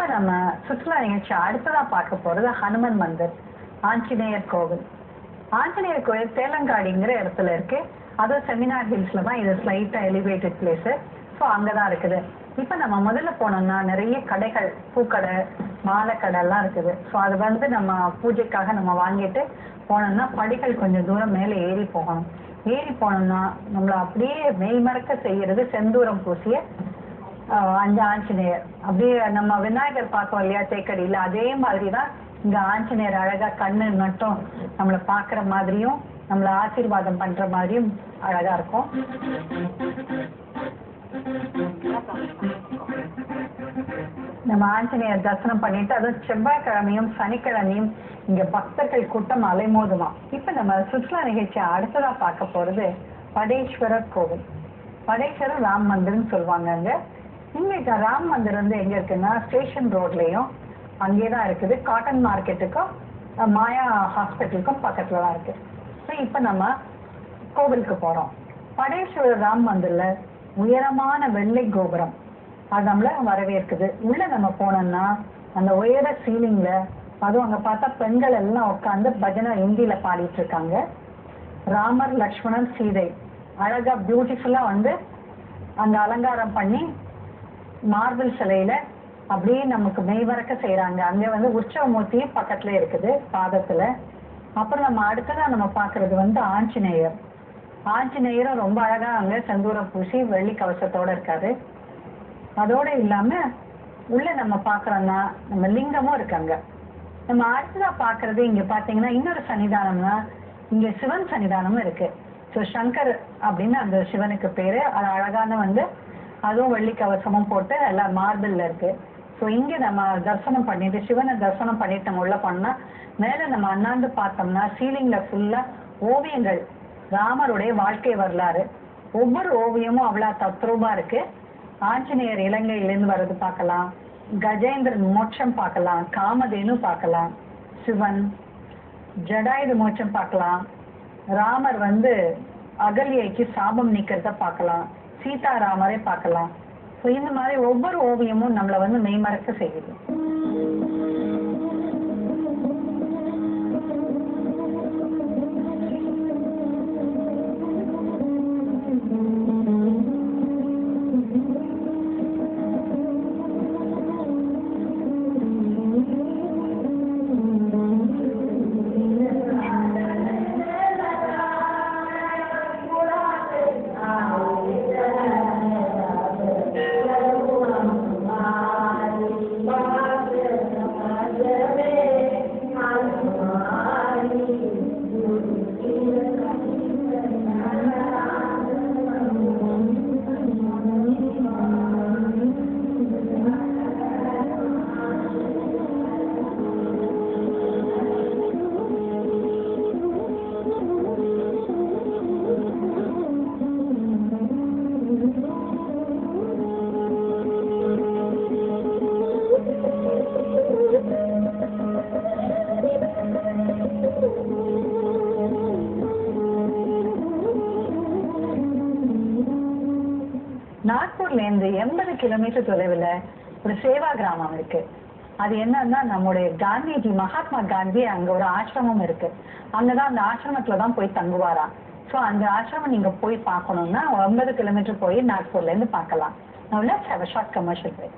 இப்ப நம்ம சுற்றுலா நிகழ்ச்சி அடுத்ததா பார்க்க போறது ஹனுமன் மந்திர், ஆஞ்சநேயர் கோவில். ஆஞ்சநேயர் கோவில் தேலங்காடிங்கிற இடத்துல இருக்கு. அதுவும் செமினார் ஹில்ஸ்ல தான், இது ஸ்லைட்டா எலிவேட்டட் பிளேஸ். ஸோ அங்கதான் இருக்குது. இப்ப நம்ம முதல்ல போனோம்னா நிறைய கடைகள், பூக்கடை, மாலை கடை எல்லாம் இருக்குது. ஸோ அது வந்து நம்ம பூஜைக்காக நம்ம வாங்கிட்டு போனோம்னா படிகள் கொஞ்சம் தூரம் மேலே ஏறி போகணும். ஏறி போனோம்னா நம்மள அப்படியே மெய்மறக்க செய்யறது செந்தூரம் பூசிய அஞ்சு ஆஞ்சநேயர். அப்படியே நம்ம விநாயகர் பார்க்கோம் இல்லையா தேக்கடியில, அதே மாதிரிதான் இங்க ஆஞ்சநேயர் அழகா கண்ணு மட்டும் நம்மளை பாக்குற மாதிரியும் நம்மள ஆசீர்வாதம் பண்ற மாதிரியும் அழகா இருக்கும். நம்ம ஆஞ்சநேயர் தரிசனம் பண்ணிட்டு, அதுவும் செவ்வாய்க்கிழமையும் சனிக்கிழமையும் இங்க பக்தர்கள் கூட்டம் அலைமோதுமா. இப்ப நம்ம சுற்றுலா நிகழ்ச்சி அடுத்ததா பார்க்க போறது படேஸ்வரர் கோவில். படேஸ்வரர் ராம் மந்திர்னு சொல்லுவாங்க. அங்க இங்க ராம் மந்திர் வந்து எங்க இருக்குன்னா ஸ்டேஷன் ரோட்லயும் அங்கேதான் இருக்குது. காட்டன் மார்க்கெட்டுக்கும் மாயா ஹாஸ்பிட்டலுக்கும் பக்கத்துல தான் இருக்கு. இப்ப நம்ம கோவிலுக்கு போறோம். படேஸ்வரர் ராம் மந்திர்ல உயரமான வெள்ளை கோபுரம் அது நம்மள வரவேற்குது. உள்ள நம்ம போனோம்னா அந்த உயர சீலிங்ல, அதுவும் அங்க பார்த்தா பெண்கள் எல்லாம் உட்காந்து பஜனை ஹிந்தியில பாடிட்டு இருக்காங்க. ராமர், லக்ஷ்மணன், சீதை அழகா பியூட்டிஃபுல்லா வந்து அந்த அலங்காரம் பண்ணி மார்பிள் சிலையில அப்படியே நமக்கு மெய்வரக்க செய்யறாங்க. அங்க வந்து உற்சவ மூர்த்தியும் பக்கத்துல இருக்குது பாதத்துல. அப்புறம் நம்ம அடுத்ததான் நம்ம பாக்குறது வந்து ஆஞ்சநேயர். ஆஞ்சநேயரும் ரொம்ப அழகா அங்க செந்தூரம் பூசி வெள்ளி கவசத்தோட இருக்காரு. அதோட இல்லாம உள்ள நம்ம பாக்குறோம்னா நம்ம லிங்கமும் இருக்காங்க. நம்ம அடுத்ததா பாக்குறது இங்க பாத்தீங்கன்னா இன்னொரு சன்னிதானம்னா இங்க சிவன் சன்னிதானமும் இருக்கு. ஸோ சங்கர் அப்படின்னு அந்த சிவனுக்கு பேரு. அது அழகான வந்து அதுவும் வெள்ளி கவசமும் போட்டு எல்லாம் மார்பிள்ல இருக்கு. ஸோ இங்க நம்ம தரிசனம் பண்ணிட்டு சிவனை தரிசனம் பண்ணிட்டு நம்ம உள்ள பண்ணா மேல நம்ம அண்ணாந்து பார்த்தோம்னா சீலிங்ல ஃபுல்லா ஓவியங்கள், ராமருடைய வாழ்க்கை வரலாறு. ஒவ்வொரு ஓவியமும் அவ்வளவு தத்ரூபா இருக்கு. ஆஞ்சநேயர் இலங்கையிலிருந்து வர்றது பார்க்கலாம், கஜேந்திரன் மோட்சம் பார்க்கலாம், காமதேனு பார்க்கலாம், சிவன் ஜடாயுத மோட்சம் பார்க்கலாம், ராமர் வந்து அகல்யைக்கு சாபம் நீக்கிறத பார்க்கலாம், சீதாராமரை பார்க்கலாம். ஸோ இந்த மாதிரி ஒவ்வொரு ஓவியமும் நம்மளை வந்து மெய்மறக்க செய்யுது. நாக்பூர்ல இருந்து 80 கிலோமீட்டர் தொலைவில் ஒரு சேவா கிராமம் இருக்கு. அது என்னன்னா நம்முடைய காந்திஜி, மகாத்மா காந்தி அங்க ஒரு ஆசிரமம் இருக்கு. அங்கதான் அந்த ஆசிரமத்துலதான் போய் தங்குவாராம். ஸோ அந்த ஆசிரமம் நீங்க போய் பார்க்கணும்னா 80 கிலோமீட்டர் போய் நாக்பூர்ல இருந்து பார்க்கலாம். Now let's have a short commercial break.